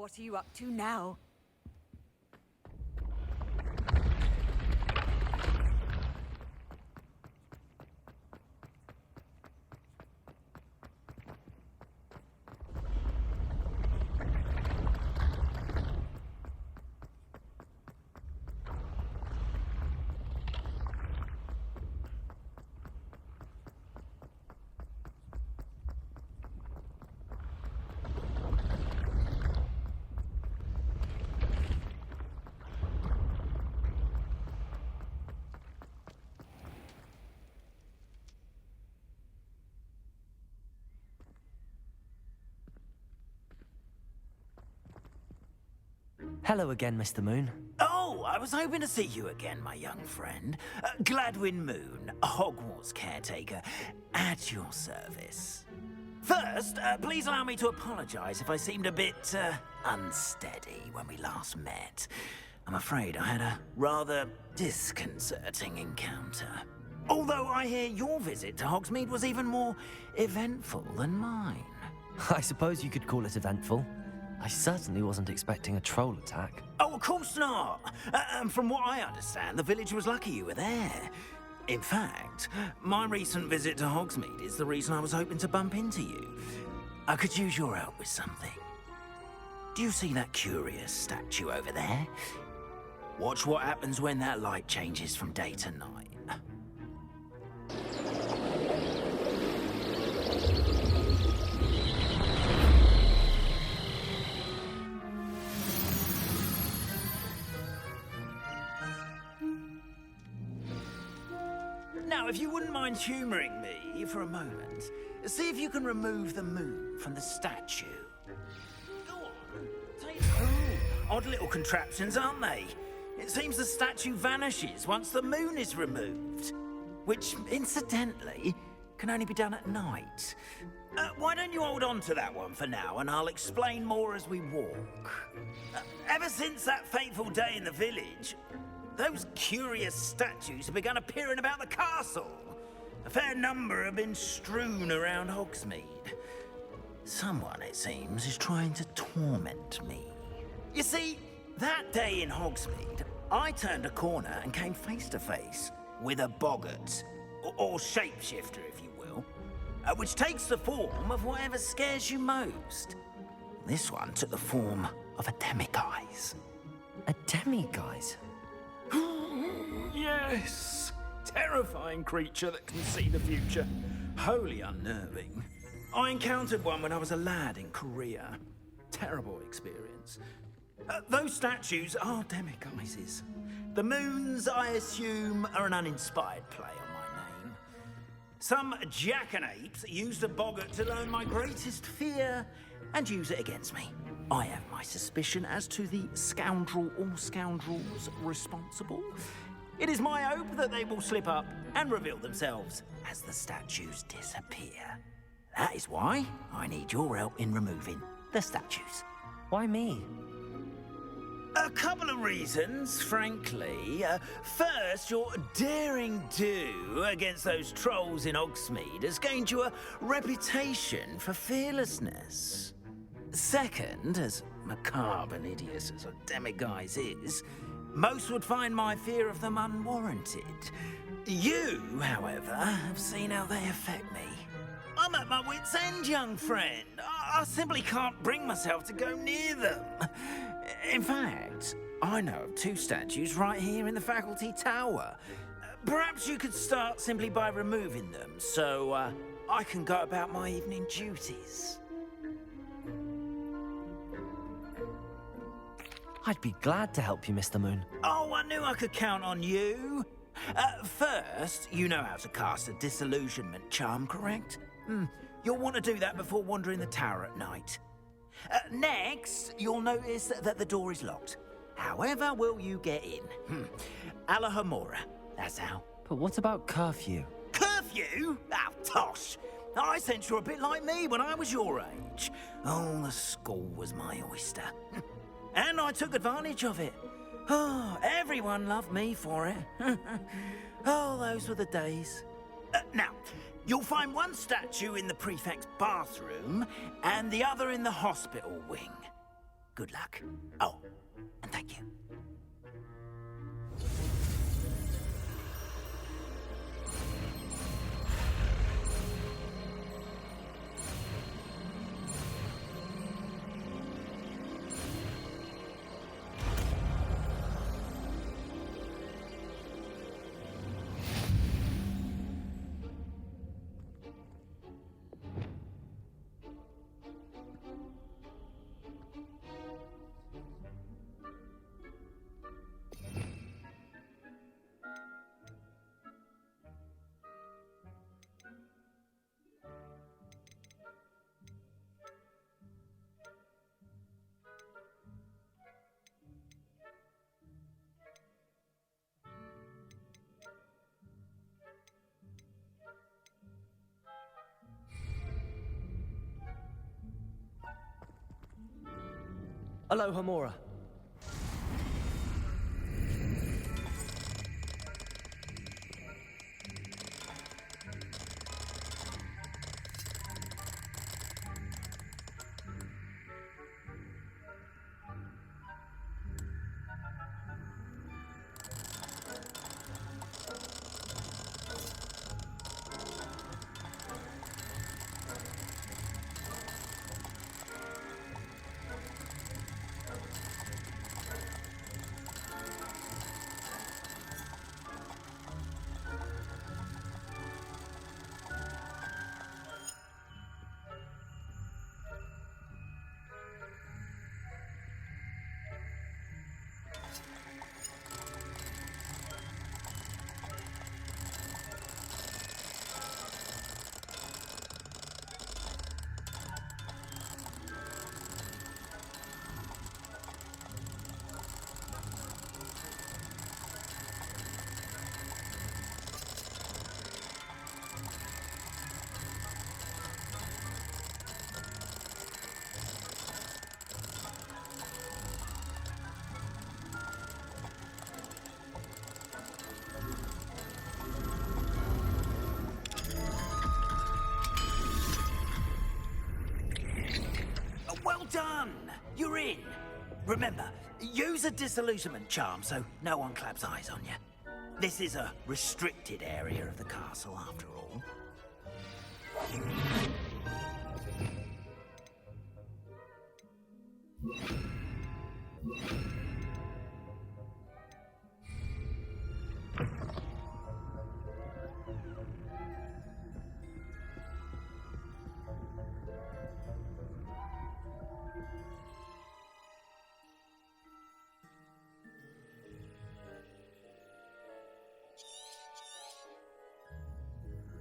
What are you up to now? Hello again, Mr. Moon. Oh, I was hoping to see you again, my young friend. Gladwin Moon, Hogwarts caretaker, at your service. First, please allow me to apologize if I seemed a bit, unsteady when we last met. I'm afraid I had a rather disconcerting encounter. Although I hear your visit to Hogsmeade was even more eventful than mine. I suppose you could call it eventful. I certainly wasn't expecting a troll attack. Oh, of course not. From what I understand, the village was lucky you were there. In fact, my recent visit to Hogsmeade is the reason I was hoping to bump into you. I could use your help with something. Do you see that curious statue over there? Watch what happens when that light changes from day to night. Now, if you wouldn't mind humouring me for a moment, see if you can remove the moon from the statue. Go on, take odd little contraptions, aren't they? It seems the statue vanishes once the moon is removed, which, incidentally, can only be done at night. Why don't you hold on to that one for now, and I'll explain more as we walk. Ever since that fateful day in the village, those curious statues have begun appearing about the castle. A fair number have been strewn around Hogsmeade. Someone, it seems, is trying to torment me. You see, that day in Hogsmeade, I turned a corner and came face to face with a boggart, or shapeshifter, if you will, which takes the form of whatever scares you most. This one took the form of a demiguise. A demiguise? Yes! Terrifying creature that can see the future. Wholly unnerving. I encountered one when I was a lad in Korea. Terrible experience. Those statues are demiguises. The moons, I assume, are an uninspired play on my name. Some jackanapes used a boggart to learn my greatest fear and use it against me. I have my suspicion as to the scoundrel or scoundrels responsible. It is my hope that they will slip up and reveal themselves as the statues disappear. That is why I need your help in removing the statues. Why me? A couple of reasons, frankly. First, your daring do against those trolls in Hogsmeade has gained you a reputation for fearlessness. Second, as macabre and hideous as a demiguise is, most would find my fear of them unwarranted. You, however, have seen how they affect me. I'm at my wit's end, young friend. I simply can't bring myself to go near them. In fact, I know of two statues right here in the faculty tower. Perhaps you could start simply by removing them, so I can go about my evening duties. I'd be glad to help you, Mr. Moon. Oh, I knew I could count on you. First, you know how to cast a disillusionment charm, correct? You'll want to do that before wandering the tower at night. Next, you'll notice that the door is locked. However will you get in? Alahomora, that's how. But what about curfew? Curfew? Oh, tosh. I sense you're a bit like me when I was your age. Oh, the school was my oyster. And I took advantage of it. Oh, everyone loved me for it. Oh, those were the days. Now, you'll find one statue in the prefect's bathroom and the other in the hospital wing. Good luck. Oh, and thank you. Aloha Mora. Well done! You're in. Remember, use a disillusionment charm so no one claps eyes on you. This is a restricted area of the castle, after all.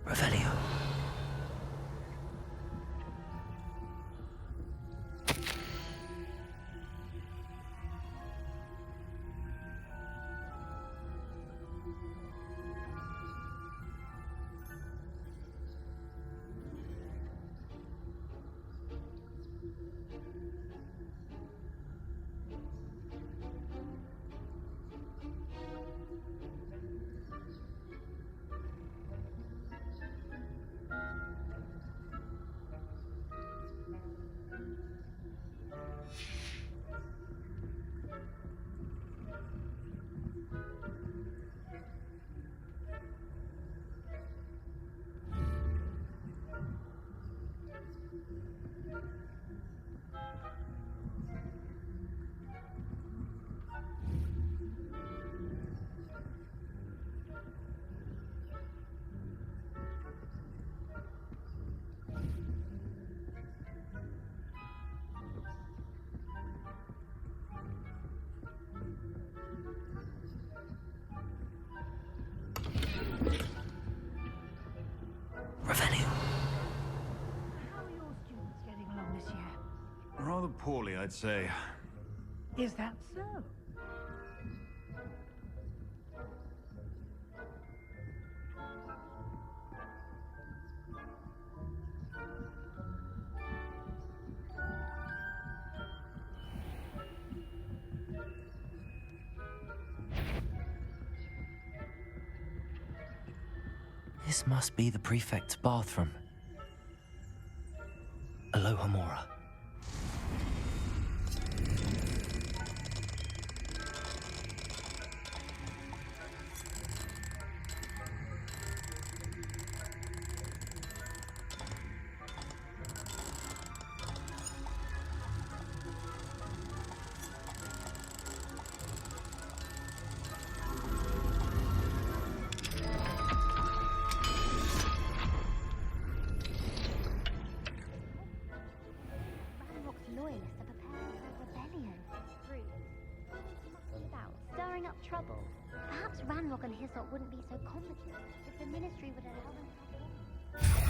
Revelio. Revelio. How are your students getting along this year? Rather poorly, I'd say. Is that so? This must be the prefect's bathroom. Aloha Mora. trouble. Perhaps Ranrock and Hyssop wouldn't be so confident if the Ministry would allow them to have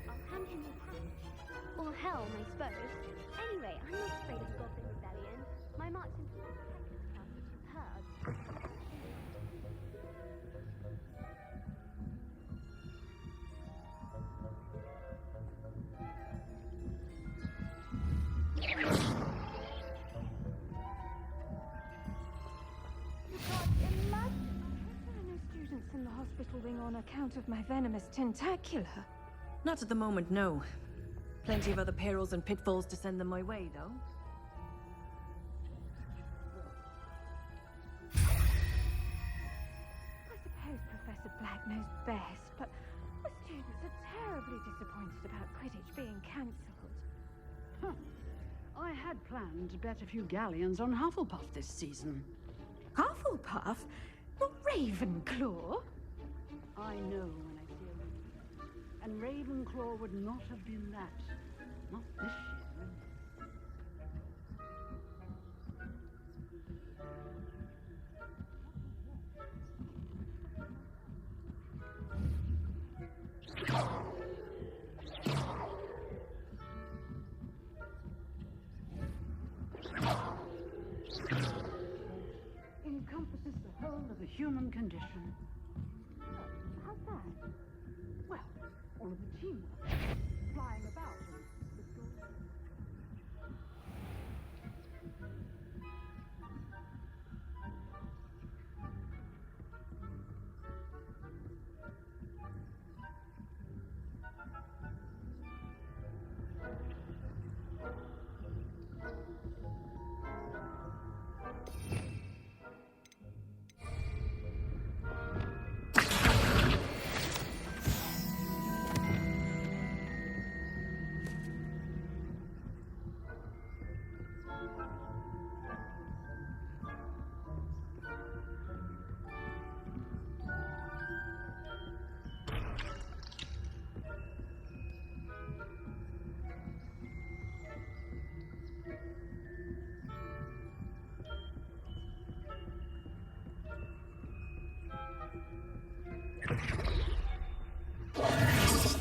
I'll hand him your patch. Or helm, I suppose. Anyway, I'm not afraid of the Goblin Rebellion. My marks in class, which is hers. In the hospital wing on account of my venomous tentacular. Not at the moment, no. Plenty of other perils and pitfalls to send them my way, though. I suppose Professor Black knows best, but the students are terribly disappointed about Quidditch being cancelled. Huh. I had planned to bet a few galleons on Hufflepuff this season. Hufflepuff? Not Ravenclaw? I know when I see a Ravenclaw. And Ravenclaw would not have been that. Not this year. Encompasses the whole of the human condition. How's that? Well, all of the teamwork, flying about and the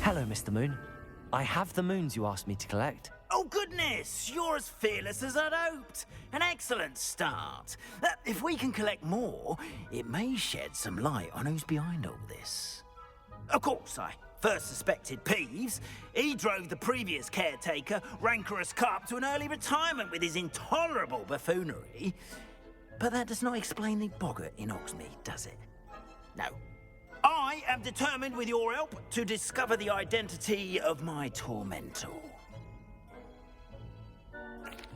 Hello, Mr. Moon. I have the moons you asked me to collect. Oh, goodness! You're as fearless as I'd hoped. An excellent start. If we can collect more, it may shed some light on who's behind all this. Of course, I first suspected Peeves. He drove the previous caretaker, Rancorous Carp, to an early retirement with his intolerable buffoonery. But that does not explain the boggart in Oxmead, does it? No. I am determined, with your help, to discover the identity of my tormentor.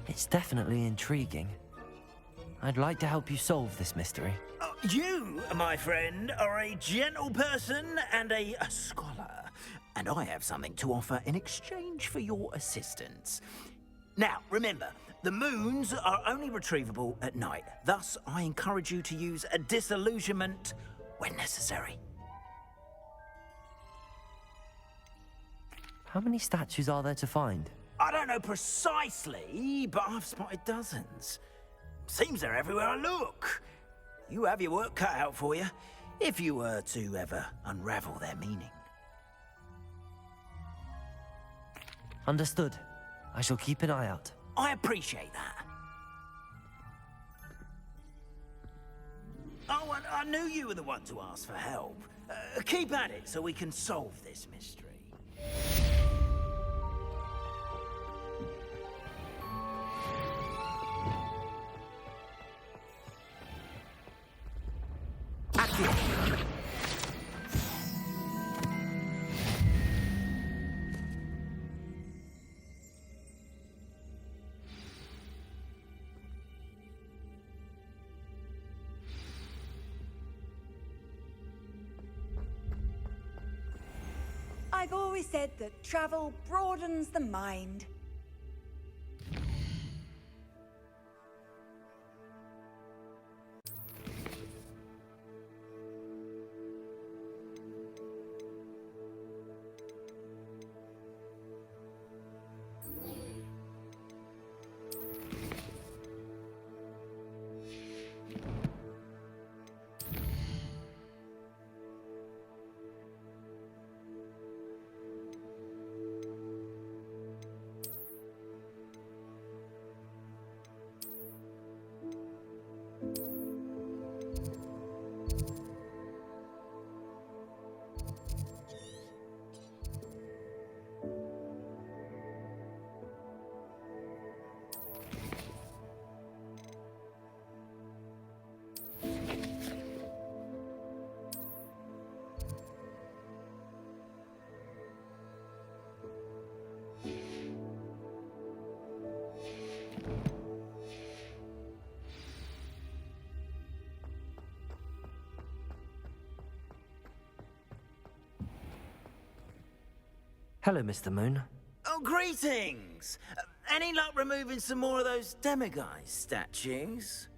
It's definitely intriguing. I'd like to help you solve this mystery. You, my friend, are a gentle person and a scholar, and I have something to offer in exchange for your assistance. Now, remember, the moons are only retrievable at night. Thus, I encourage you to use a disillusionment when necessary. How many statues are there to find? I don't know precisely, but I've spotted dozens. Seems they're everywhere I look. You have your work cut out for you, if you were to ever unravel their meaning. Understood. I shall keep an eye out. I appreciate that. Oh, and I knew you were the one to ask for help. Keep at it so we can solve this mystery. I've always said that travel broadens the mind. Hello, Mr. Moon. Oh, greetings! Any luck removing some more of those demiguise statues?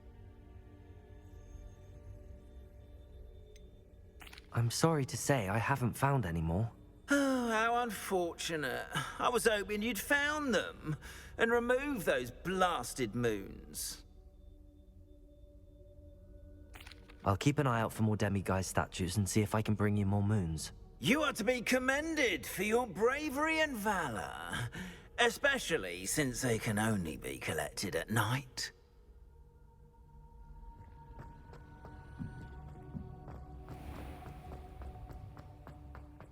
I'm sorry to say I haven't found any more. Oh, how unfortunate. I was hoping you'd found them and removed those blasted moons. I'll keep an eye out for more demiguise statues and see if I can bring you more moons. You are to be commended for your bravery and valor, especially since they can only be collected at night.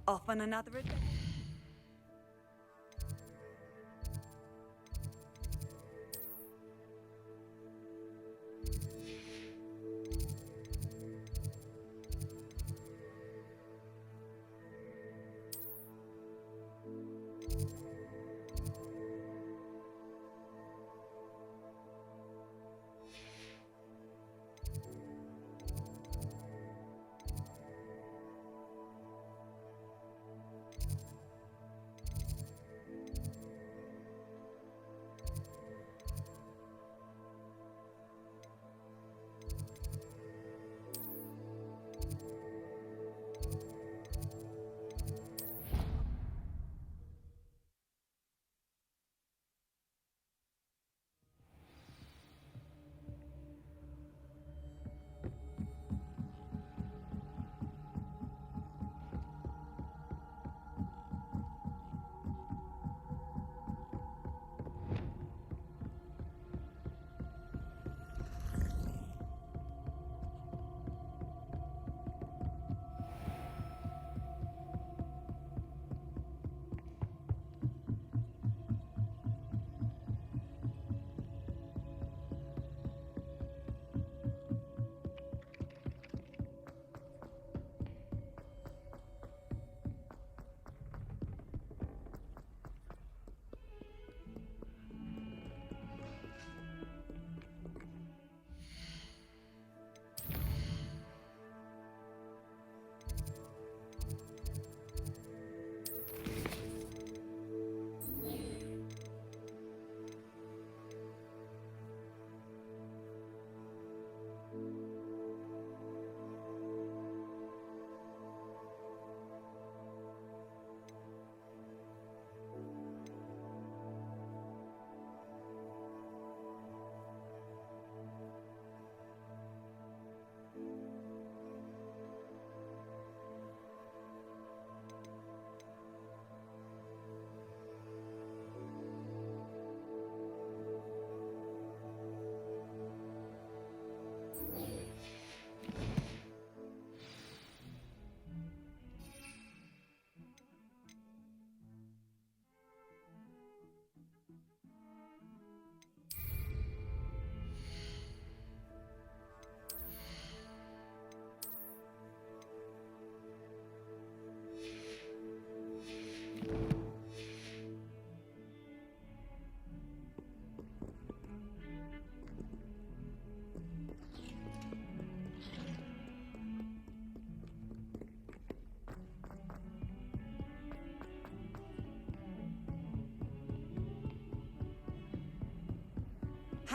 Off on another adventure.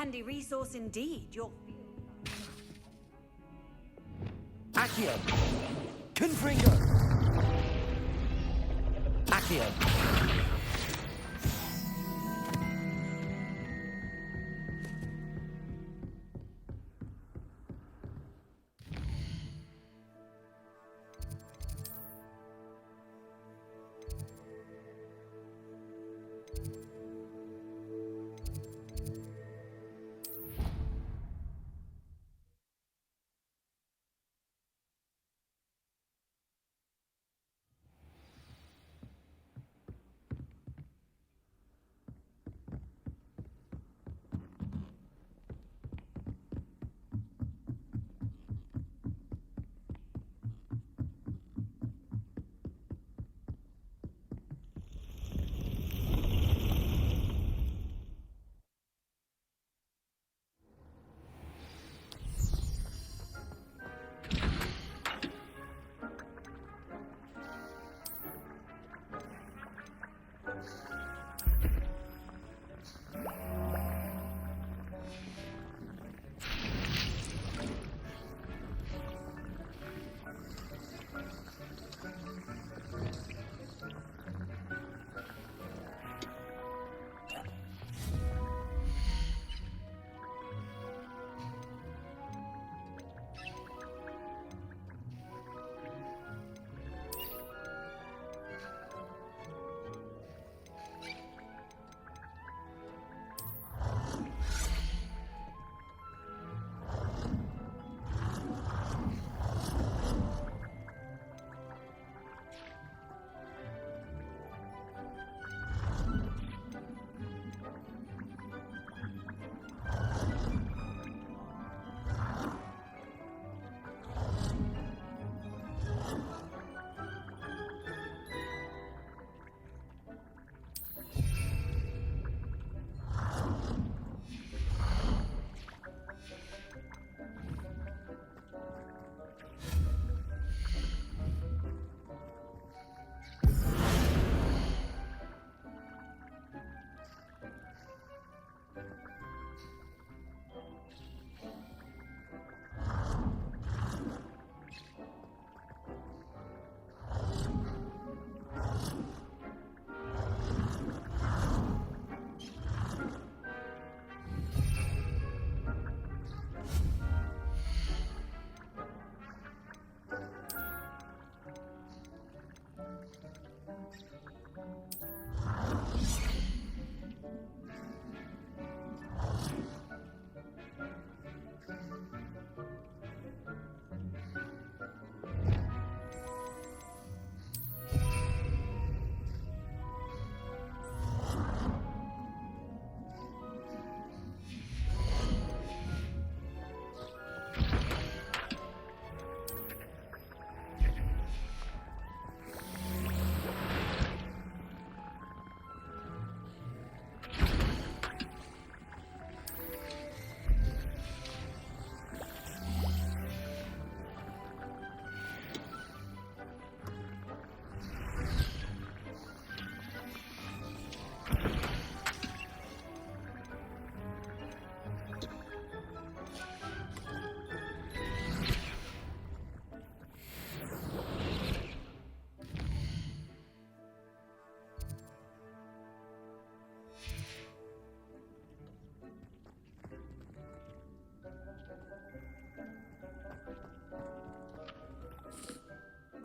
Handy resource indeed, your Accio! Confringo! Accio!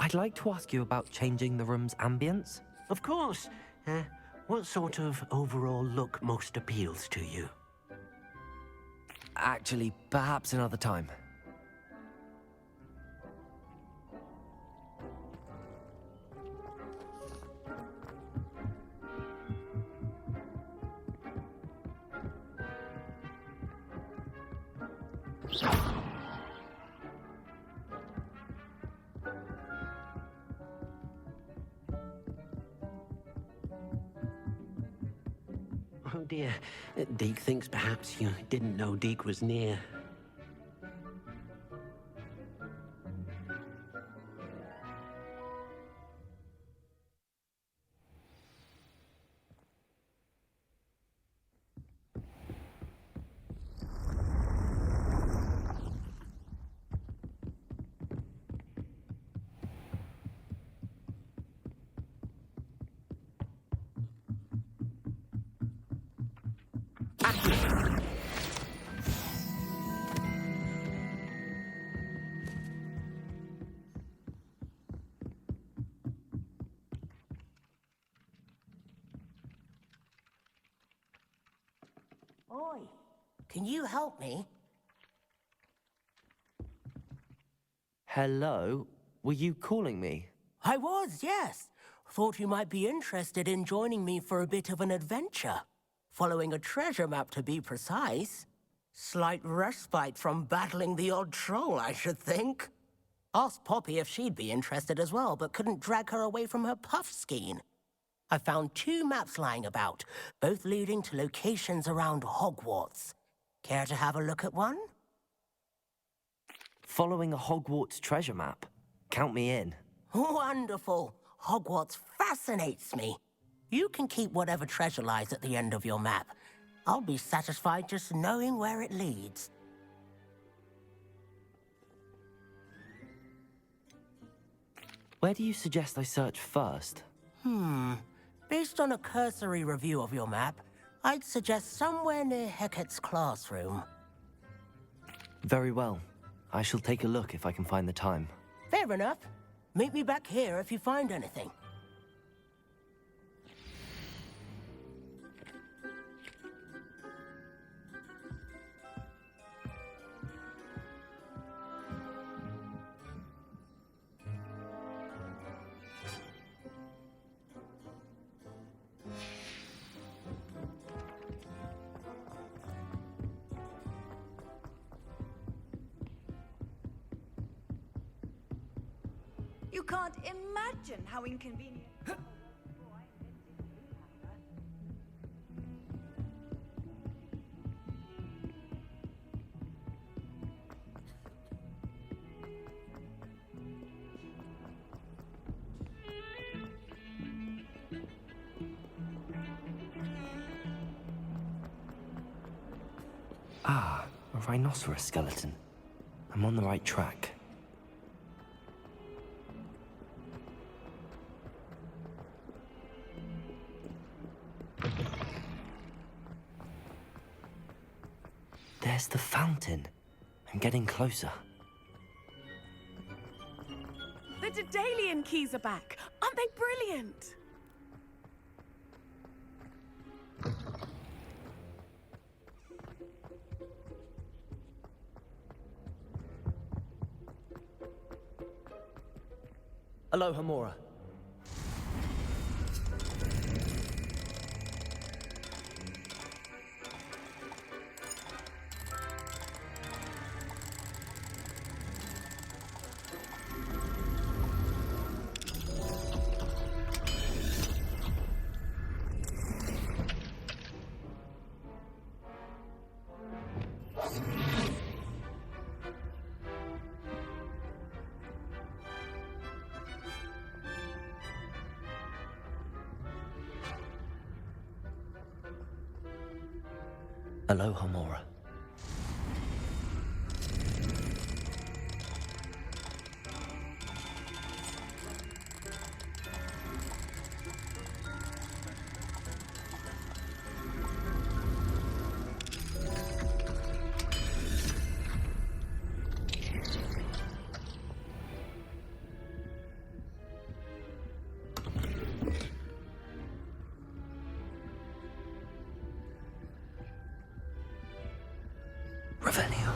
I'd like to ask you about changing the room's ambience. Of course. What sort of overall look most appeals to you? Actually, perhaps another time. Oh dear. Deke thinks perhaps you didn't know Deke was near. Oi, can you help me? Hello? Were you calling me? I was, yes. Thought you might be interested in joining me for a bit of an adventure. Following a treasure map, to be precise. Slight respite from battling the odd troll, I should think. Asked Poppy if she'd be interested as well, but couldn't drag her away from her puff skein. I found 2 maps lying about, both leading to locations around Hogwarts. Care to have a look at one? Following a Hogwarts treasure map? Count me in. Wonderful. Hogwarts fascinates me. You can keep whatever treasure lies at the end of your map. I'll be satisfied just knowing where it leads. Where do you suggest I search first? Based on a cursory review of your map, I'd suggest somewhere near Hecat's classroom. Very well. I shall take a look if I can find the time. Fair enough. Meet me back here if you find anything. You can't imagine how inconvenient. Ah, a rhinoceros skeleton. I'm on the right track. There's the fountain. I'm getting closer. The Daedalian keys are back. Aren't they brilliant? Aloha, Mora. Aloha, Mora. Revelio.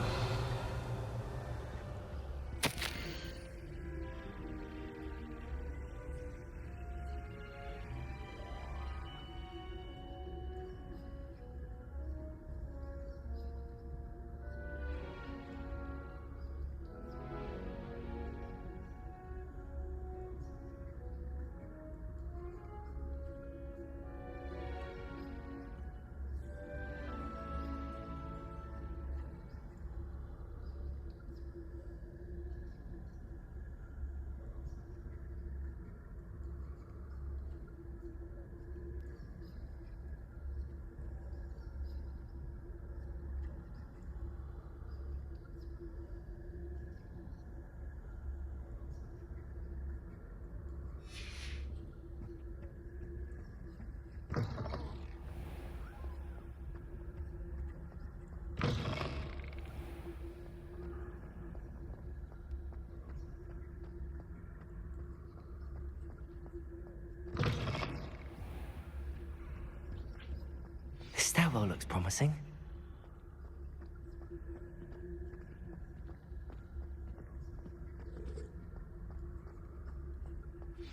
This stairwell looks promising.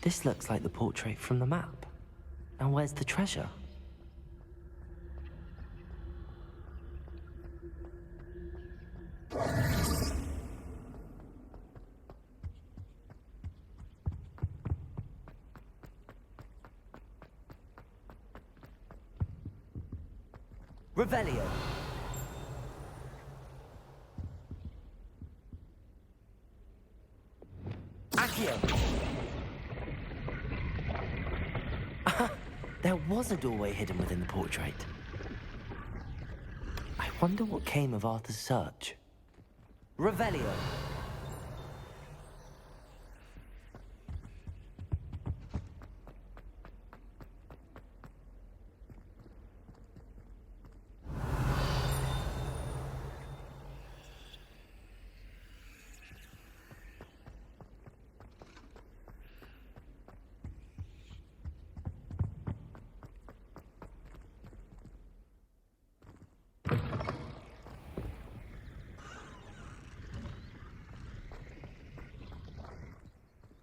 This looks like the portrait from the map. Now where's the treasure? Revelio. Accio. There was a doorway hidden within the portrait. I wonder what came of Arthur's search. Revelio.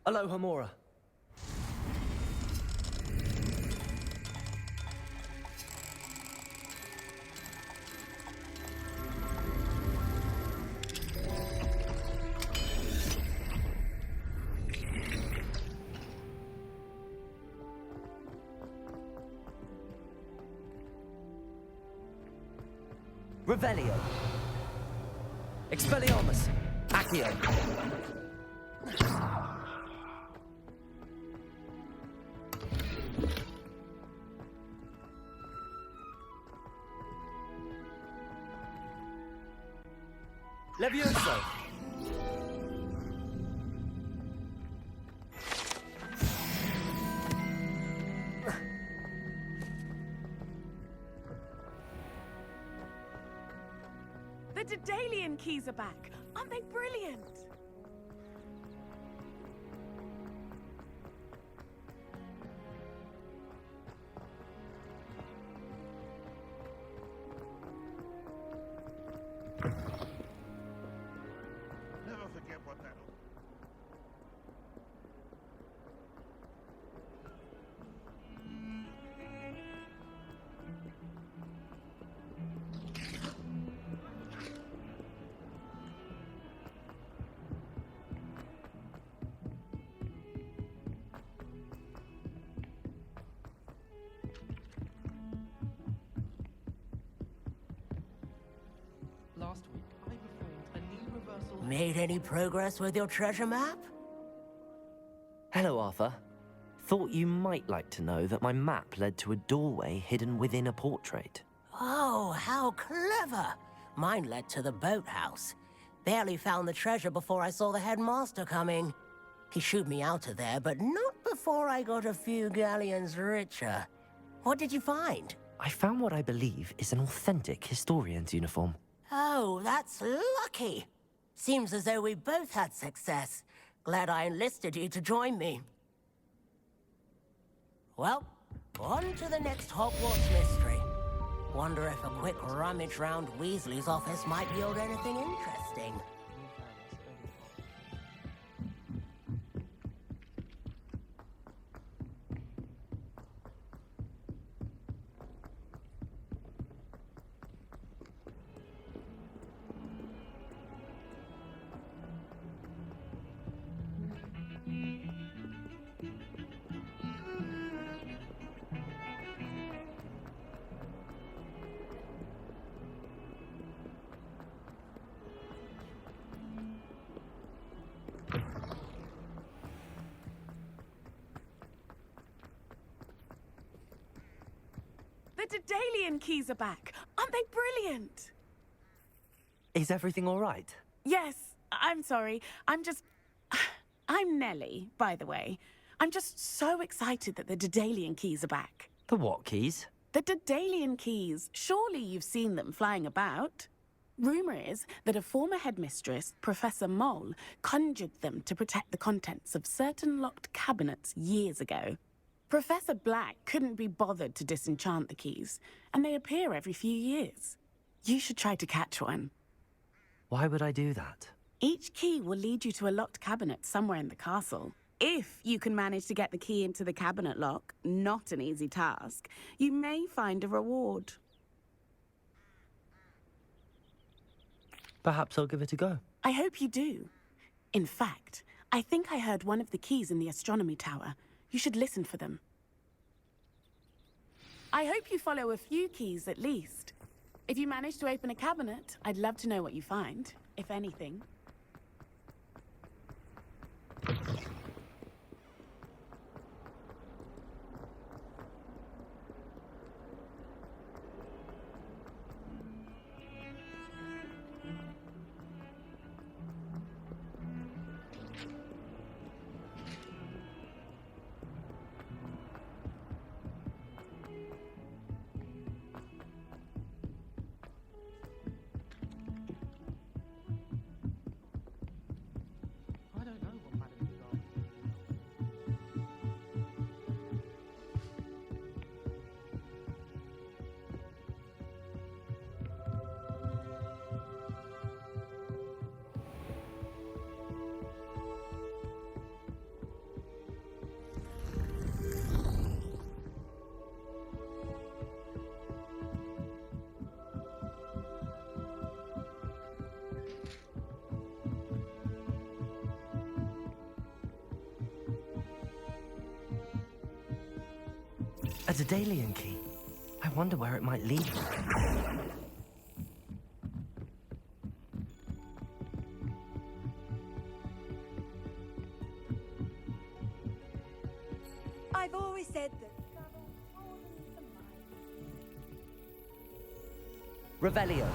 Hello, Hamora. Revelio. Expelliarmus. Accio. Levioso. The Daedalian keys are back. Aren't they brilliant? Never forget what that. Last week, I performed a new reversal. Made any progress with your treasure map? Hello, Arthur. Thought you might like to know that my map led to a doorway hidden within a portrait. Oh, how clever! Mine led to the boathouse. Barely found the treasure before I saw the headmaster coming. He shooed me out of there, but not before I got a few galleons richer. What did you find? I found what I believe is an authentic historian's uniform. Oh, that's lucky. Seems as though we both had success. Glad I enlisted you to join me. Well, on to the next Hogwarts mystery. Wonder if a quick rummage round Weasley's office might yield anything interesting. The Daedalian keys are back. Aren't they brilliant? Is everything all right? Yes, I'm sorry. I'm Nellie, by the way. I'm just so excited that the Daedalian keys are back. The what keys? The Daedalian keys. Surely you've seen them flying about. Rumour is that a former headmistress, Professor Mole, conjured them to protect the contents of certain locked cabinets years ago. Professor Black couldn't be bothered to disenchant the keys, and they appear every few years. You should try to catch one. Why would I do that? Each key will lead you to a locked cabinet somewhere in the castle. If you can manage to get the key into the cabinet lock, not an easy task, you may find a reward. Perhaps I'll give it a go. I hope you do. In fact, I think I heard one of the keys in the astronomy tower. You should listen for them. I hope you follow a few keys at least. If you manage to open a cabinet, I'd love to know what you find, if anything. I don't know what Madame is after. A Daedalian key. I wonder where it might lead me. I've always said that travel broadens the mind. Revelio.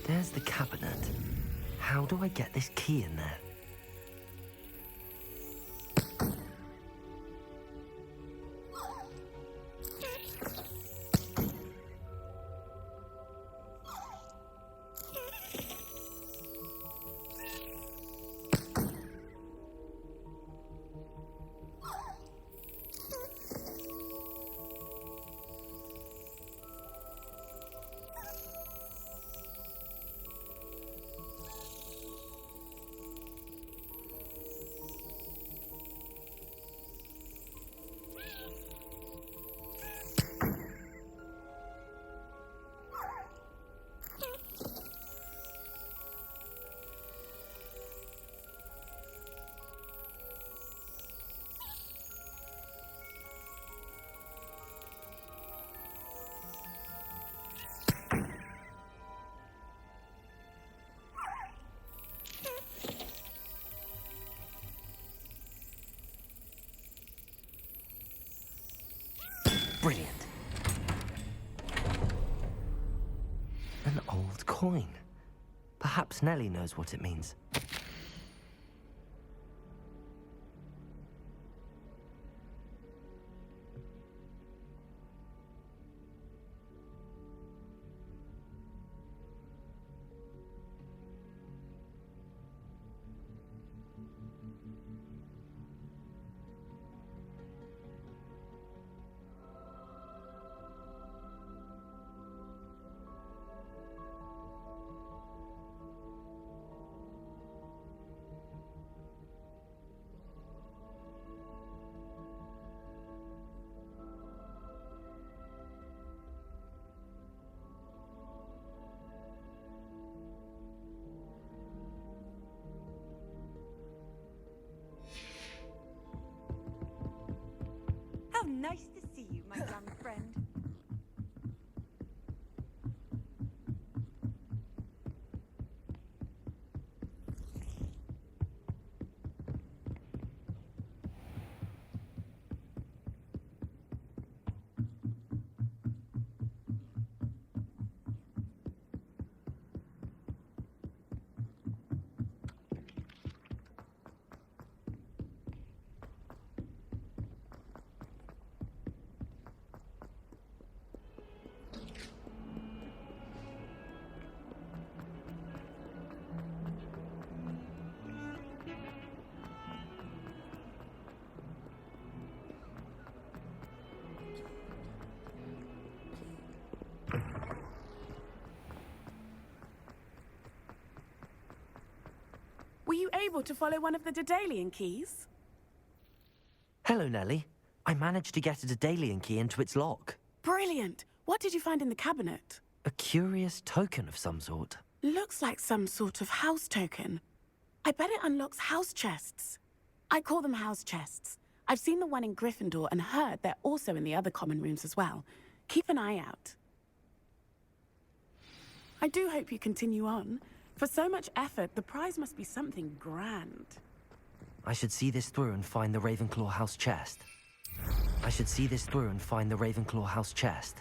There's the cabinet. How do I get this key in there? Brilliant. An old coin. Perhaps Nellie knows what it means. Were you able to follow one of the Daedalian keys? Hello, Nellie. I managed to get a Daedalian key into its lock. Brilliant! What did you find in the cabinet? A curious token of some sort. Looks like some sort of house token. I bet it unlocks house chests. I call them house chests. I've seen the one in Gryffindor and heard they're also in the other common rooms as well. Keep an eye out. I do hope you continue on. For so much effort, the prize must be something grand. I should see this through and find the Ravenclaw house chest. I should see this through and find the Ravenclaw house chest.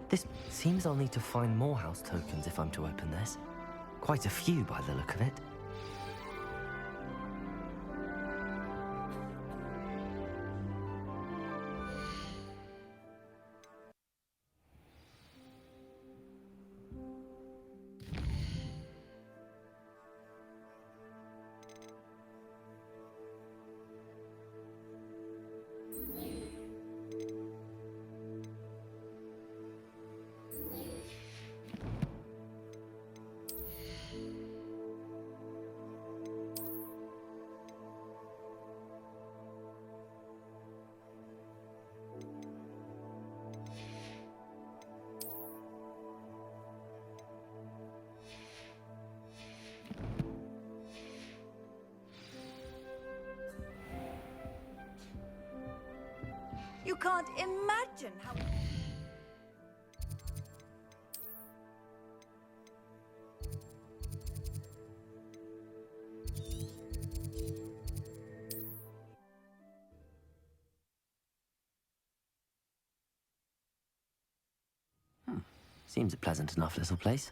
This seems I'll need to find more house tokens if I'm to open this. Quite a few by the look of it. You can't imagine how... Seems a pleasant enough little place.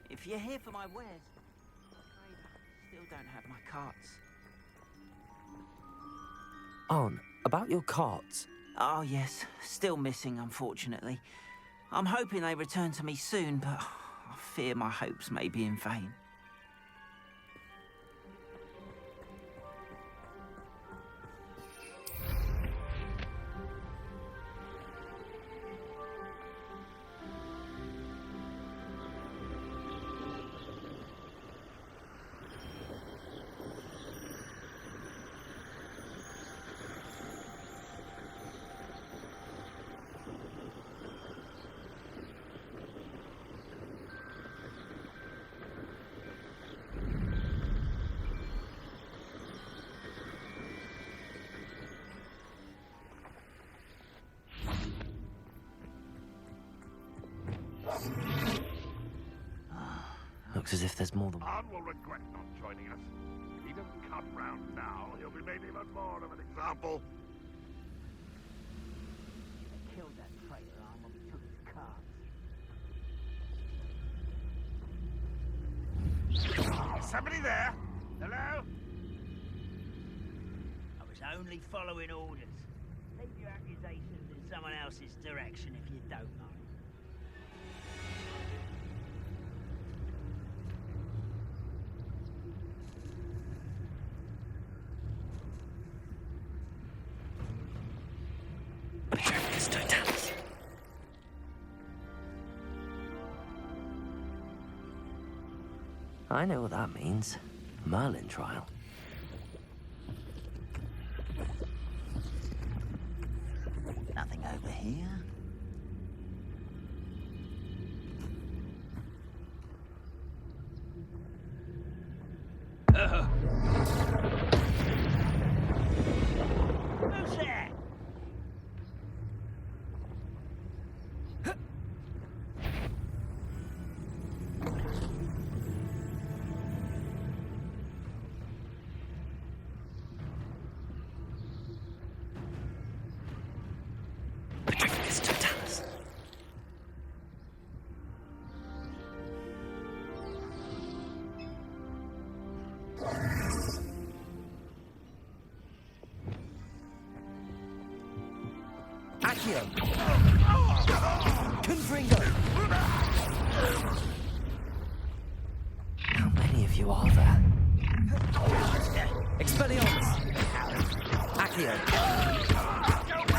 If you're here for my wares, I'm afraid I still don't have my carts. Arn, about your carts. Oh yes, still missing, unfortunately. I'm hoping they return to me soon, but I fear my hopes may be in vain. Looks as if there's more than... Arn will regret not joining us. If he doesn't come round now, he'll be made even more of an example. Killed that traitor Arn when we took his carts. Is somebody there? Hello? folks, only following orders. Leave your accusations in someone else's direction if you don't mind. I know what that means. Merlin trial. Nothing over here. Who's there? Accio! Confringo! How many of you are there? Expelliarmus! Accio!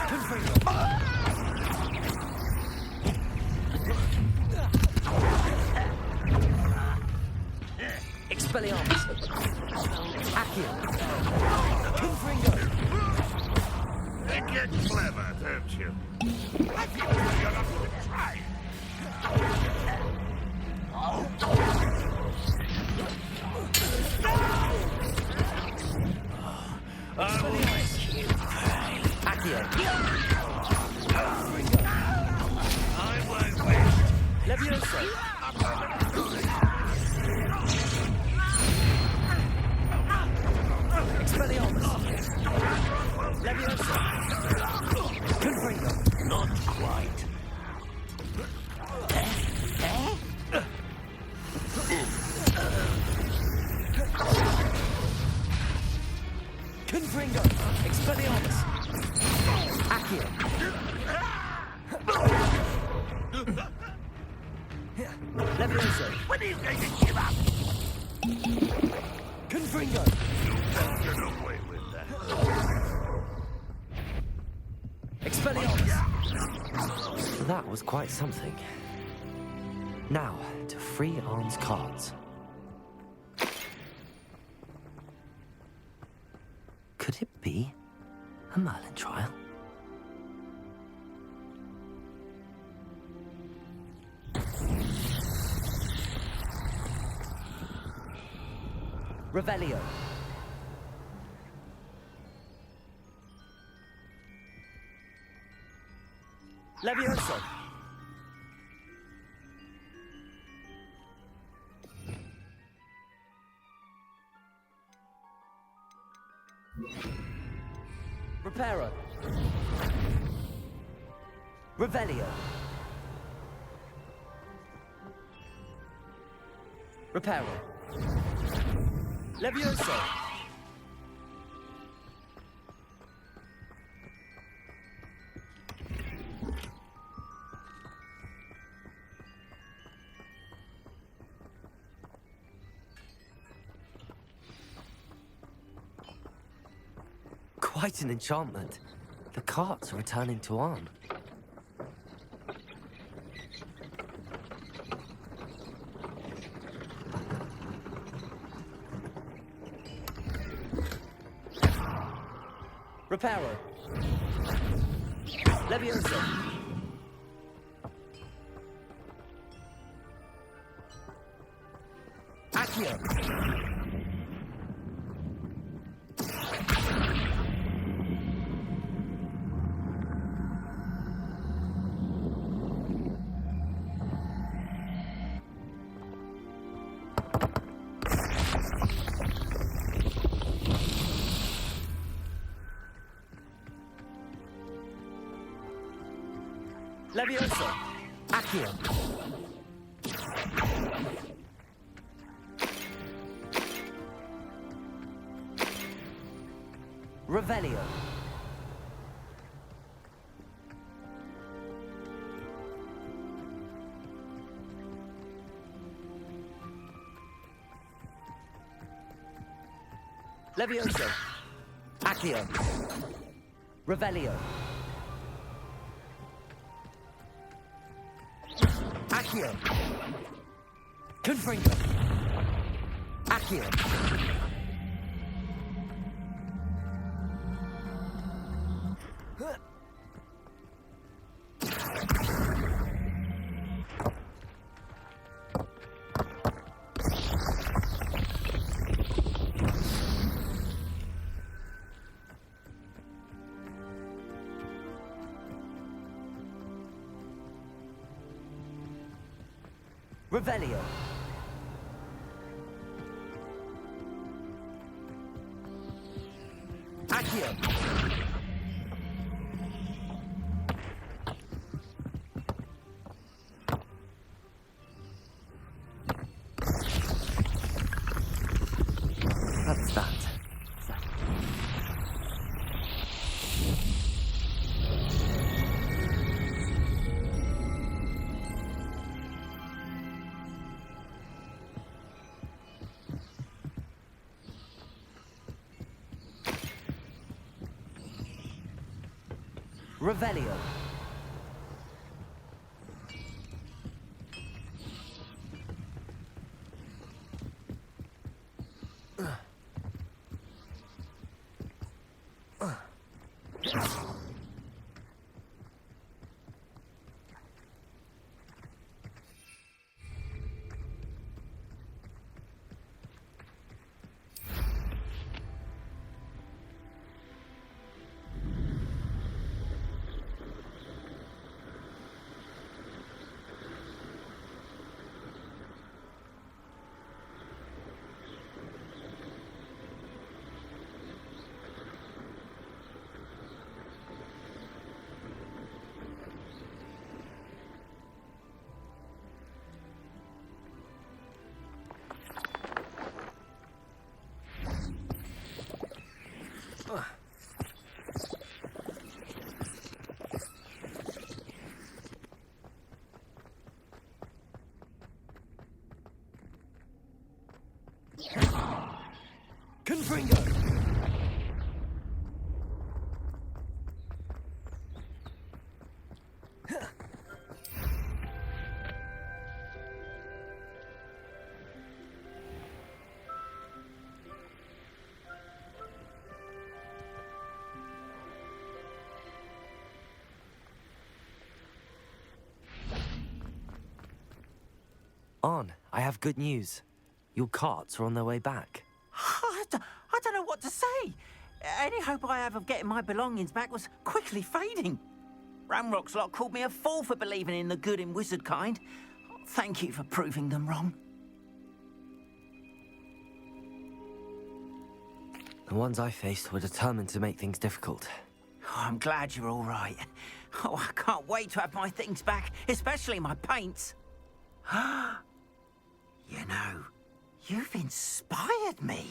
Confringo! Expelliarmus! Accio! Confringo! You get clever, don't you? I feel like you're not even trying. Accio! I won't wait. Levioso! Expelliarmus! Levioso! Confringo! Not quite. Confringo! Expelliarmus! Accio! Levioso! When are you going to give up? Confringo! You can't get away with that. Expelliarmus! That was quite something. Now, to free Arm's cards. Could it be a Merlin trial? Revelio. Levioso. Reparo. Revelio. Reparo. Levioso. Quite an enchantment. The carts are returning to Arn. Reparo. Levioso. Accio. Levioso. Accio. Revelio. Levioso. Accio. Revelio. Accio. Confringo. Accio. Revelio. Accio. That's that. Revelio. Confringo. On, I have good news. Your carts are on their way back. I don't know what to say. Any hope I have of getting my belongings back was quickly fading. Ramrock's lot called me a fool for believing in the good in wizard kind. Thank you for proving them wrong. The ones I faced were determined to make things difficult. Oh, I'm glad you're all right. Oh, I can't wait to have my things back, especially my paints. You know, you've inspired me.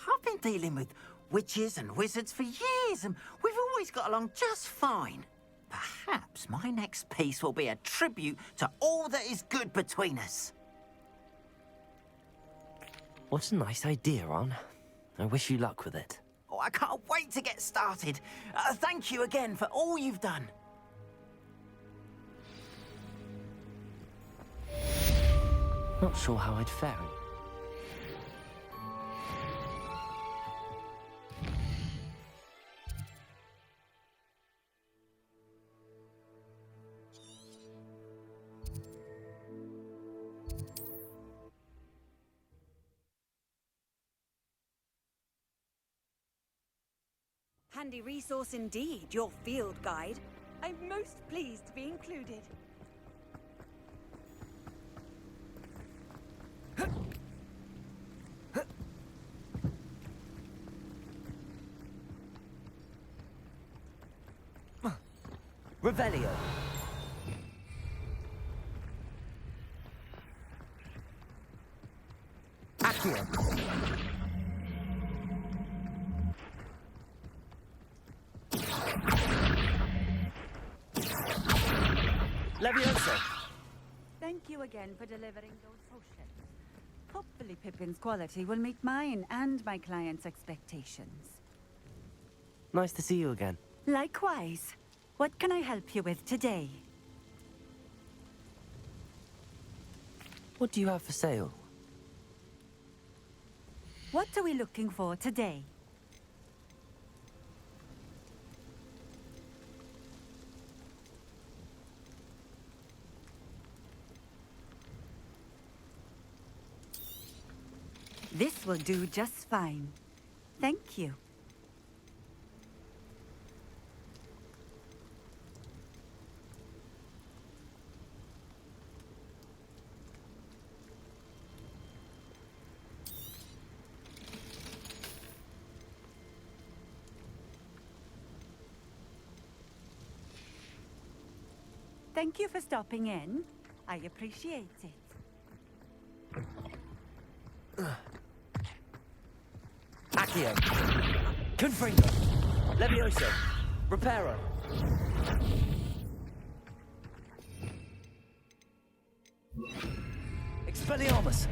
I've been dealing with witches and wizards for years, and we've always got along just fine. Perhaps my next piece will be a tribute to all that is good between us. What a nice idea, Ron. I wish you luck with it. Oh, I can't wait to get started. Thank you again for all you've done. Not sure how I'd fare. Handy resource indeed, your field guide. I'm most pleased to be included. Revelio. Accio. again for delivering those potions. Hopefully Pippin's quality will meet mine and my client's expectations. Nice to see you again. Likewise. What can I help you with today? What do you have for sale? What are we looking for today? This will do just fine. Thank you. Thank you for stopping in. I appreciate it. Accio. Confringo. Levioso. Reparo. Expelliarmus.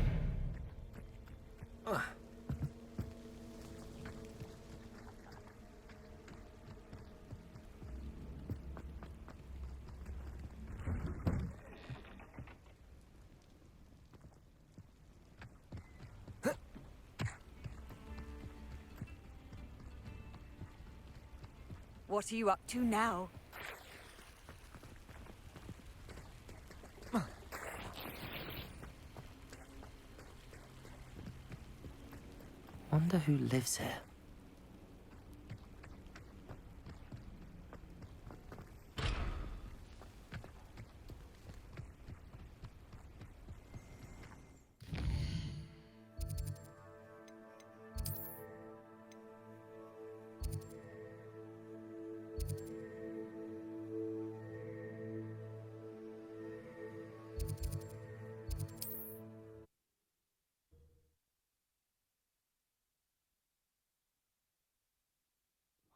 What are you up to now? Wonder who lives here.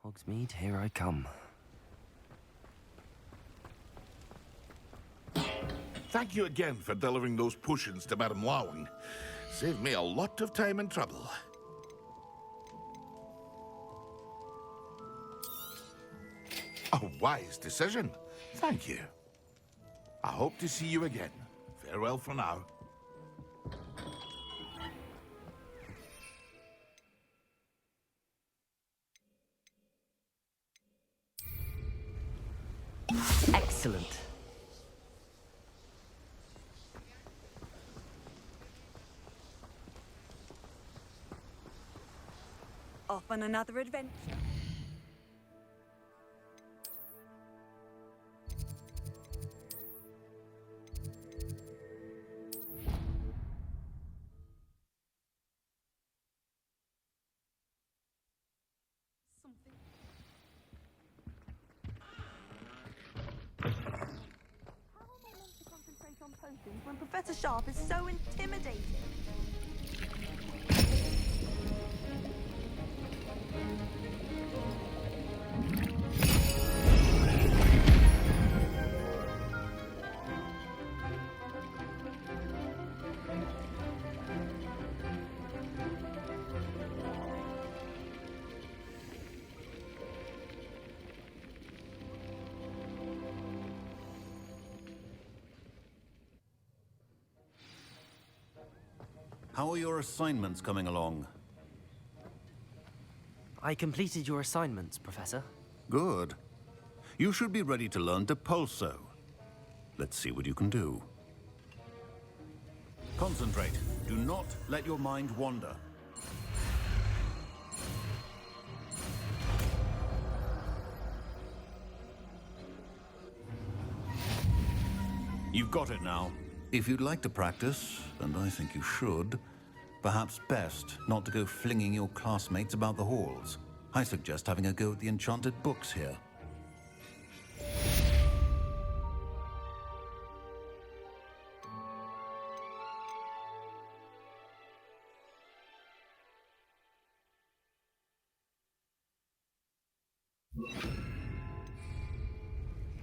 Hogsmeade, here I come. Thank you again for delivering those potions to Madame Lawing. Saved me a lot of time and trouble. A wise decision. Thank you. I hope to see you again. Farewell for now. Excellent. Off on another adventure. When Professor Sharp is so intimidating. How are your assignments coming along? I completed your assignments, Professor. Good. You should be ready to learn Depulso. Let's see what you can do. Concentrate. Do not let your mind wander. You've got it now. If you'd like to practice, and I think you should, perhaps best not to go flinging your classmates about the halls. I suggest having a go at the enchanted books here.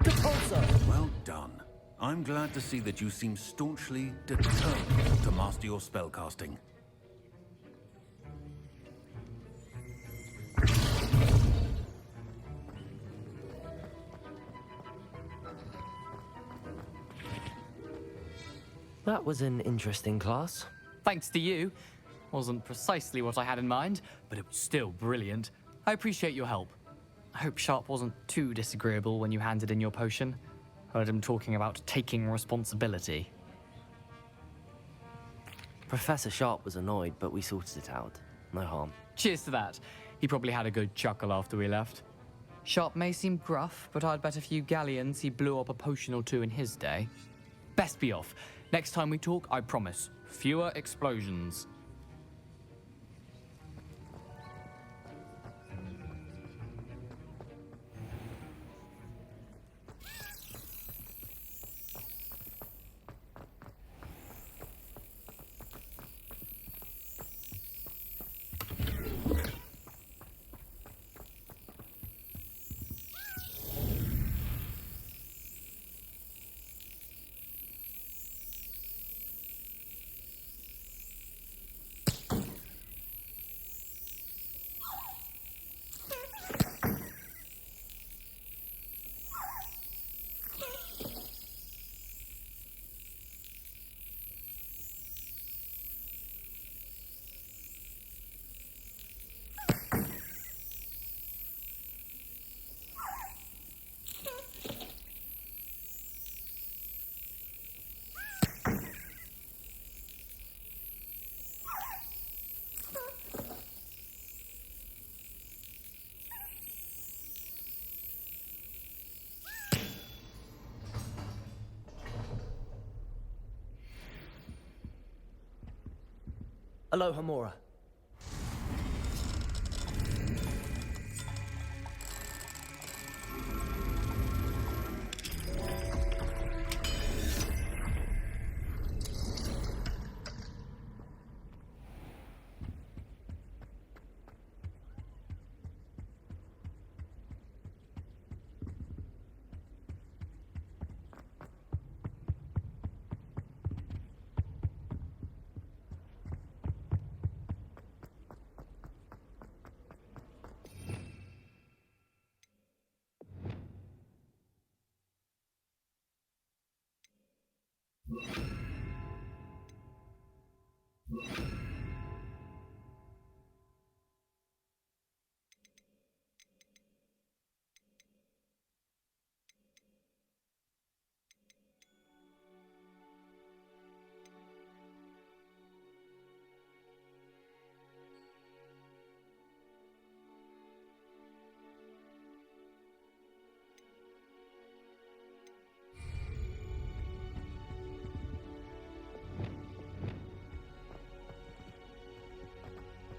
Depulso! Well done. I'm glad to see that you seem staunchly determined to master your spellcasting. That was an interesting class. Thanks to you. Wasn't precisely what I had in mind, but it was still brilliant. I appreciate your help. I hope Sharp wasn't too disagreeable when you handed in your potion. Heard him talking about taking responsibility. Professor Sharp was annoyed, but we sorted it out. No harm. Cheers to that. He probably had a good chuckle after we left. Sharp may seem gruff, but I'd bet a few galleons he blew up a potion or two in his day. Best be off. Next time we talk, I promise, fewer explosions. Aloha Mora.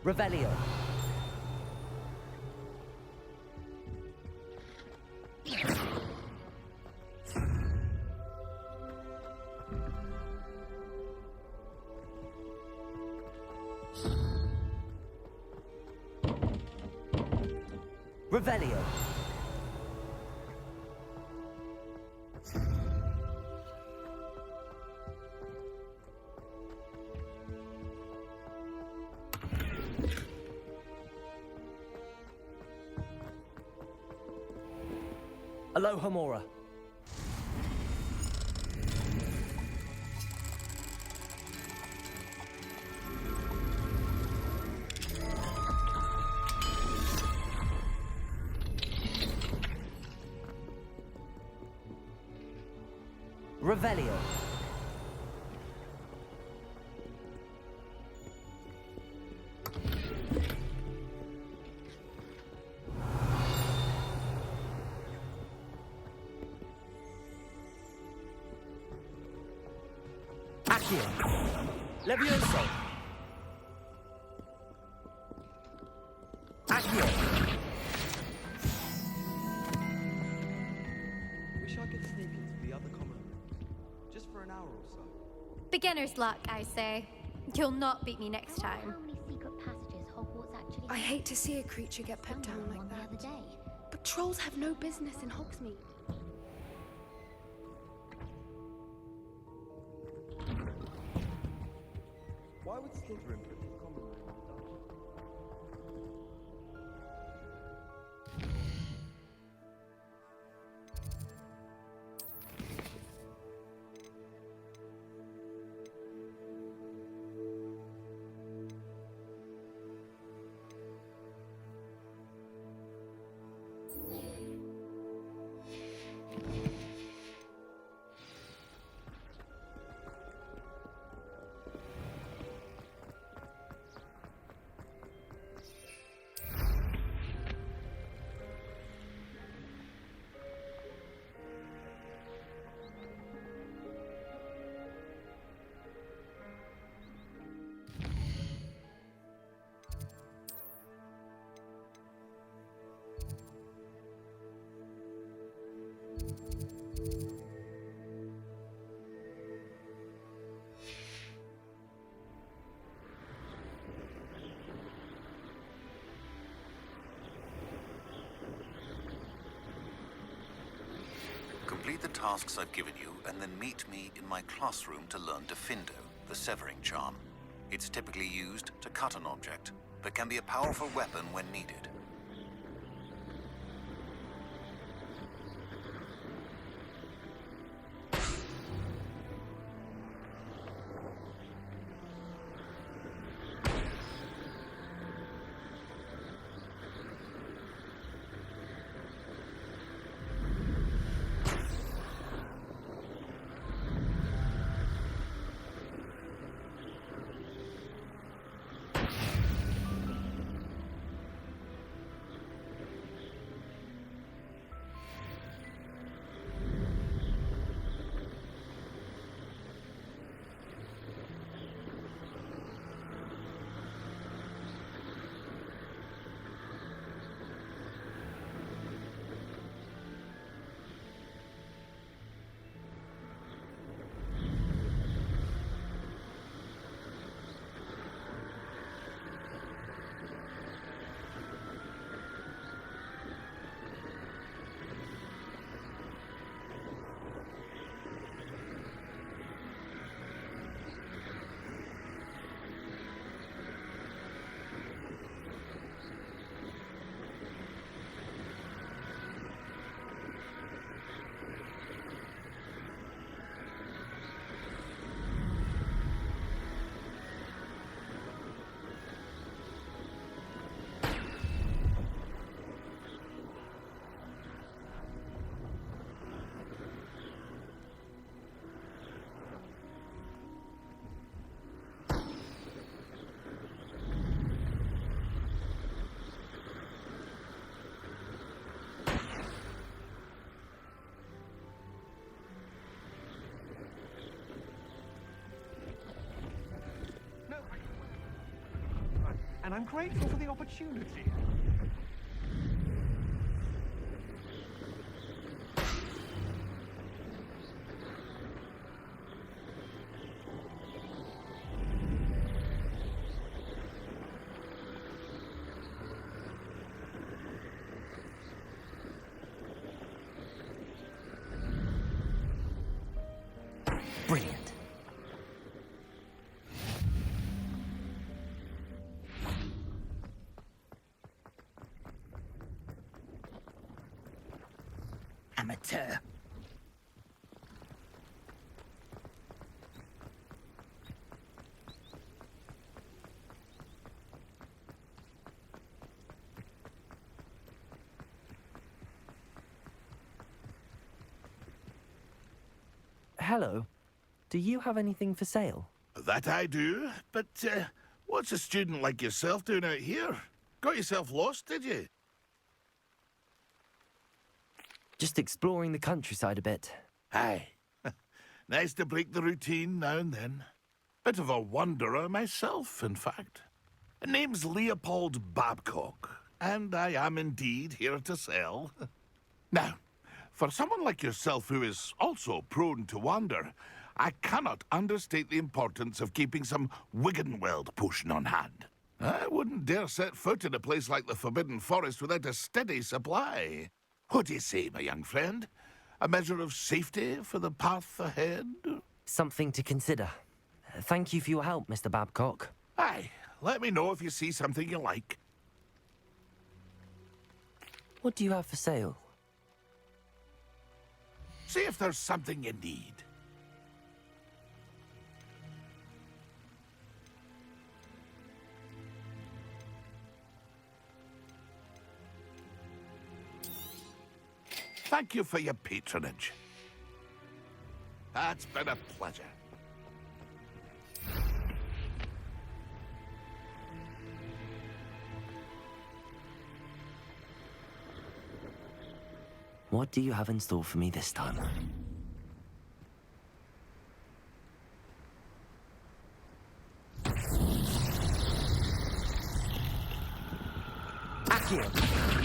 Revelio. Revelio. Aloha Mora. Revelio. Accio. Levioso. Accio. Wish I could sneak into the other common room, just for an hour or so. Beginner's luck, I say. You'll not beat me next time. How many secret passages Hogwarts actually I hate to see a creature get put down like that. the other day. But trolls have no business in Hogsmeade. Why would Slytherin put this common room in the dark? Complete the tasks I've given you, and then meet me in my classroom to learn Defindo, the severing charm. It's typically used to cut an object, but can be a powerful weapon when needed. And I'm grateful for the opportunity. Brilliant. Amateur. Hello. Do you have anything for sale? That I do, but what's a student like yourself doing out here? Got yourself lost, did you? Just exploring the countryside a bit. Aye. Nice to break the routine now and then. Bit of a wanderer myself, in fact. Name's Leopold Babcock, and I am indeed here to sell. Now, for someone like yourself who is also prone to wander, I cannot understate the importance of keeping some Wiggenweld potion on hand. I wouldn't dare set foot in a place like the Forbidden Forest without a steady supply. What do you say, my young friend? A measure of safety for the path ahead? Something to consider. Thank you for your help, Mr. Babcock. Aye, let me know if you see something you like. What do you have for sale? See if there's something you need. Thank you for your patronage. That's been a pleasure. What do you have in store for me this time? Accio!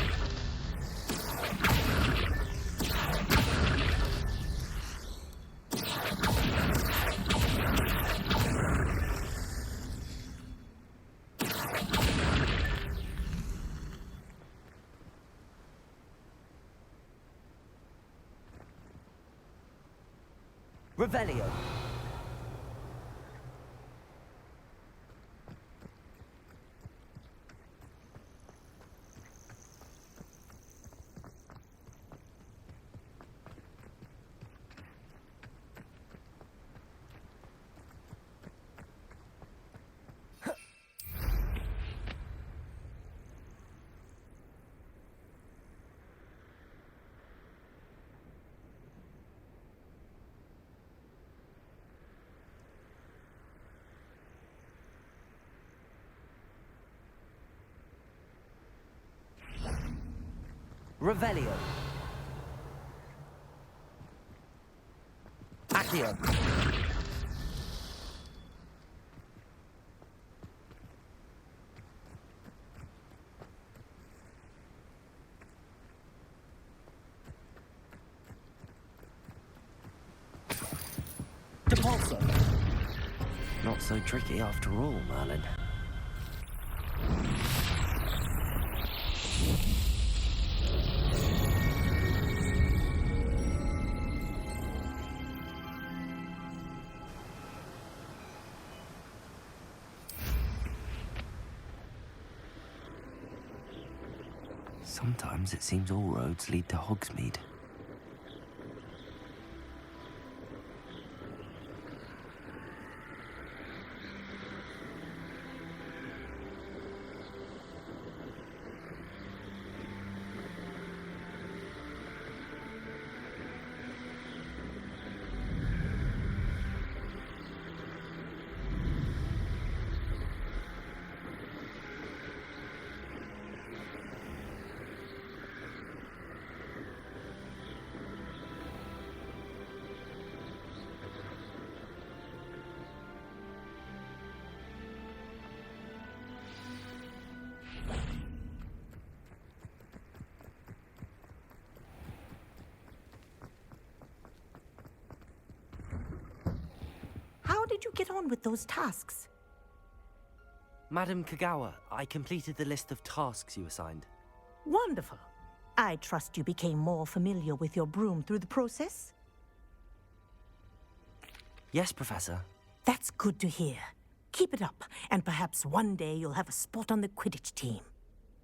Revelio. Revelio. Accio. Depulso. Not so tricky after all, Merlin. Sometimes it seems all roads lead to Hogsmeade. How did you get on with those tasks? Madam Kagawa, I completed the list of tasks you assigned. Wonderful. I trust you became more familiar with your broom through the process? Yes, Professor. That's good to hear. Keep it up, and perhaps one day you'll have a spot on the Quidditch team.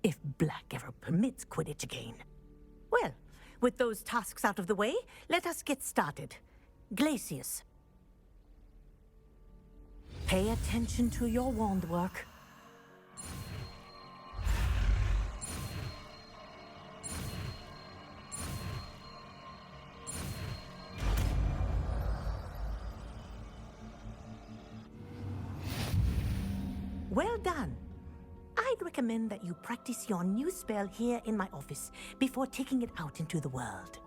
If Black ever permits Quidditch again. Well, with those tasks out of the way, let us get started. Glacius. Pay attention to your wand work. Well done. I'd recommend that you practice your new spell here in my office before taking it out into the world.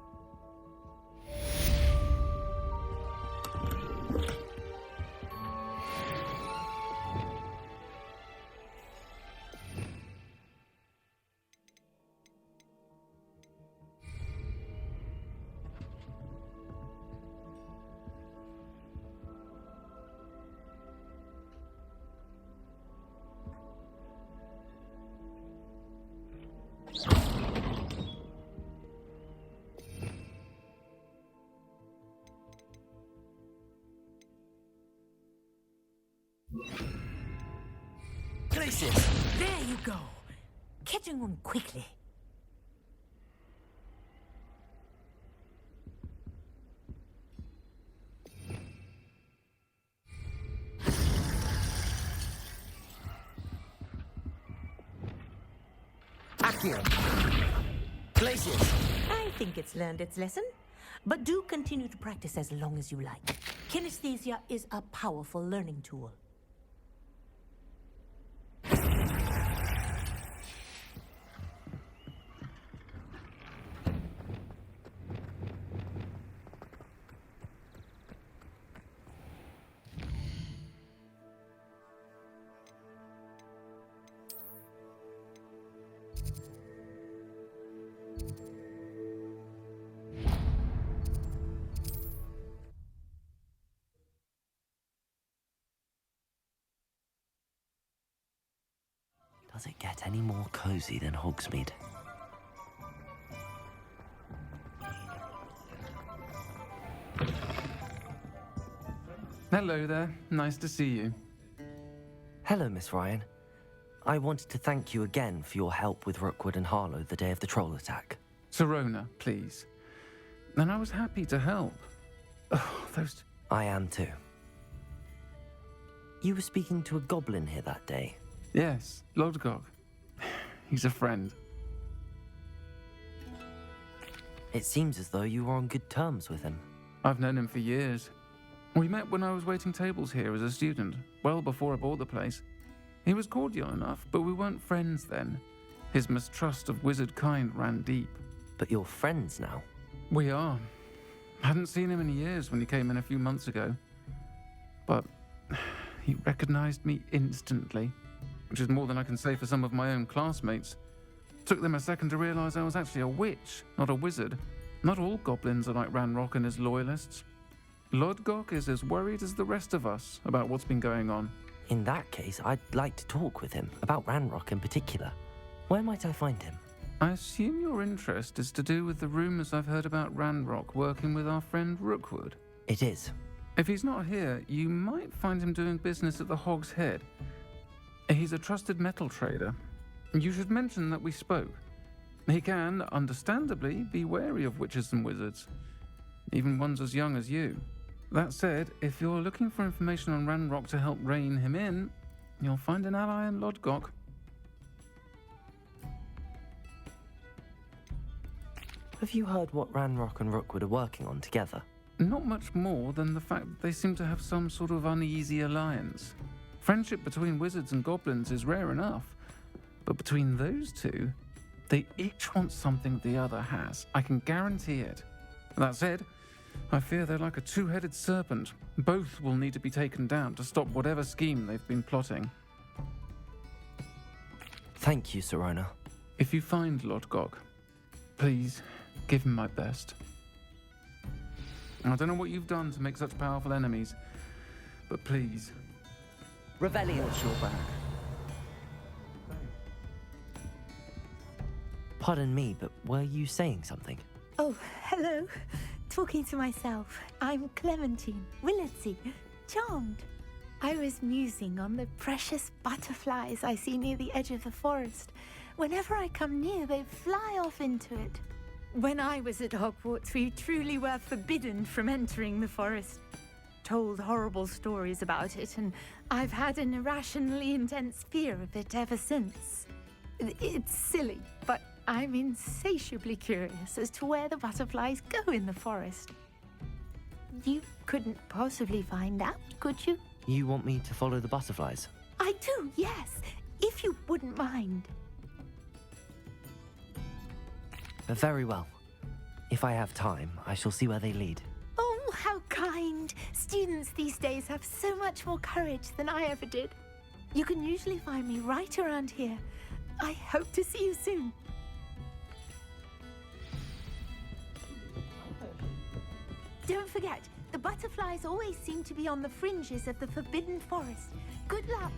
Places! There you go. Catching on quickly. Accurate. Places! I think it's learned its lesson. But do continue to practice as long as you like. Kinesthesia is a powerful learning tool. Does it get any more cozy than Hogsmeade? Hello there. Nice to see you. Hello, Miss Ryan. I wanted to thank you again for your help with Rookwood and Harlow the day of the troll attack. Sirona, please. And I was happy to help. Oh, those... I am too. You were speaking to a goblin here that day. Yes, Lodgok. He's a friend. It seems as though you were on good terms with him. I've known him for years. We met when I was waiting tables here as a student, well before I bought the place. He was cordial enough, but we weren't friends then. His mistrust of wizard kind ran deep. But you're friends now? We are. I hadn't seen him in years when he came in a few months ago. But he recognized me instantly, which is more than I can say for some of my own classmates. Took them a second to realize I was actually a witch, not a wizard. Not all goblins are like Ranrock and his loyalists. Lodgok is as worried as the rest of us about what's been going on. In that case, I'd like to talk with him, about Ranrock in particular. Where might I find him? I assume your interest is to do with the rumors I've heard about Ranrock working with our friend Rookwood. It is. If he's not here, you might find him doing business at the Hog's Head. He's a trusted metal trader. You should mention that we spoke. He can, understandably, be wary of witches and wizards, even ones as young as you. That said, if you're looking for information on Ranrock to help rein him in, you'll find an ally in Lodgok. Have you heard what Ranrock and Rookwood are working on together? Not much more than the fact that they seem to have some sort of uneasy alliance. Friendship between wizards and goblins is rare enough, but between those two, they each want something the other has. I can guarantee it. That said, I fear they're like a two-headed serpent. Both will need to be taken down to stop whatever scheme they've been plotting. Thank you, Sirona. If you find Lodgok, please give him my best. I don't know what you've done to make such powerful enemies, but please. Revelio. Watch your back. Pardon me, but were you saying something? Oh, hello. Talking to myself. I'm Clementine, Willetsy, charmed. I was musing on the precious butterflies I see near the edge of the forest. Whenever I come near, they fly off into it. When I was at Hogwarts, we truly were forbidden from entering the forest. Told horrible stories about it, and I've had an irrationally intense fear of it ever since. It's silly, but I'm insatiably curious as to where the butterflies go in the forest. You couldn't possibly find out, could you? You want me to follow the butterflies? I do, yes, if you wouldn't mind. Very well. If I have time, I shall see where they lead. Oh, how kind. Students these days have so much more courage than I ever did. You can usually find me right around here. I hope to see you soon. Don't forget, the butterflies always seem to be on the fringes of the Forbidden Forest. Good luck.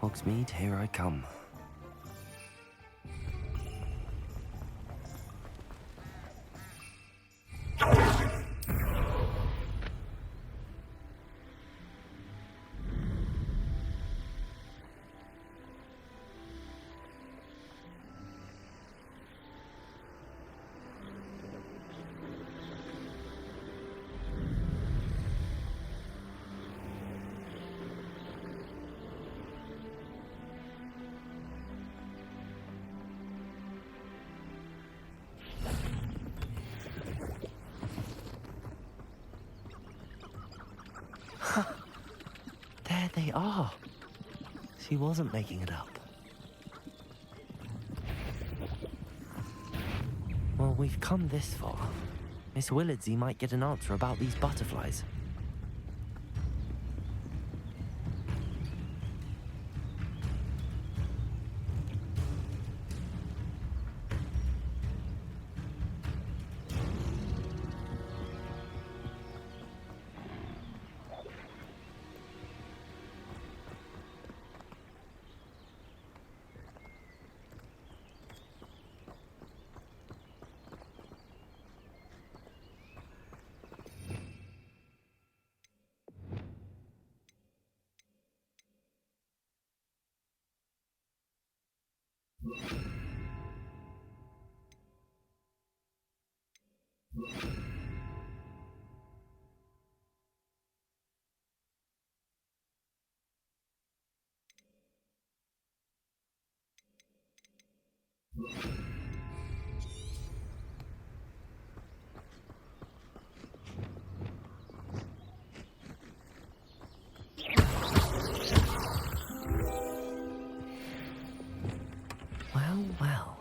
Hogsmeade, here I come. they are. She wasn't making it up. Well, we've come this far. Miss Willardsey might get an answer about these butterflies. Well, well.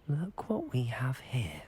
Look what we have here.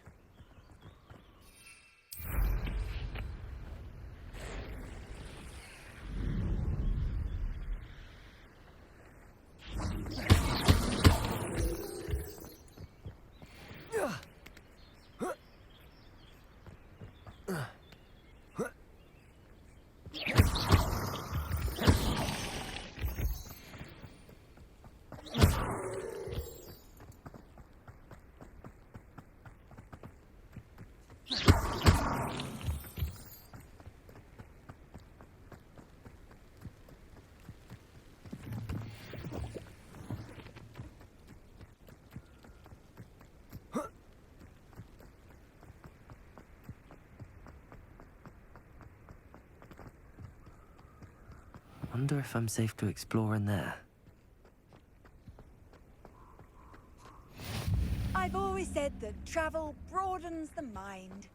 Wonder if I'm safe to explore in there. I've always said that travel broadens the mind.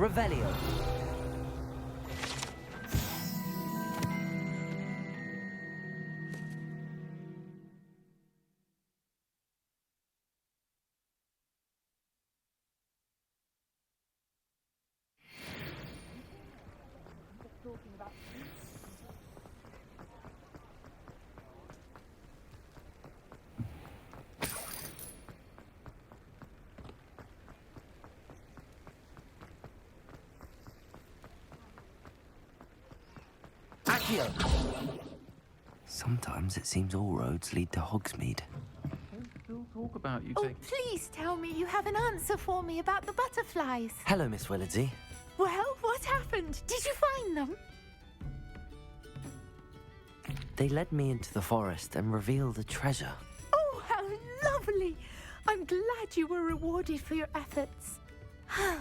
Revelio. Sometimes it seems all roads lead to Hogsmeade. They still talk about you Oh, taking... please tell me you have an answer for me about the butterflies. Hello, Miss Willardsey. Well, what happened? Did you find them? They led me into the forest and revealed a treasure. Oh, how lovely! I'm glad you were rewarded for your efforts.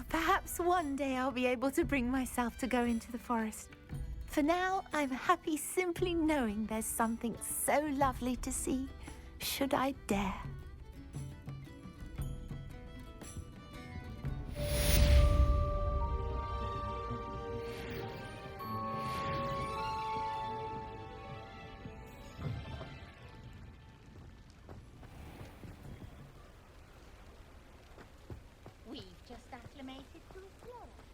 Perhaps one day I'll be able to bring myself to go into the forest. For now, I'm happy simply knowing there's something so lovely to see, should I dare. We've just acclimated to a flora.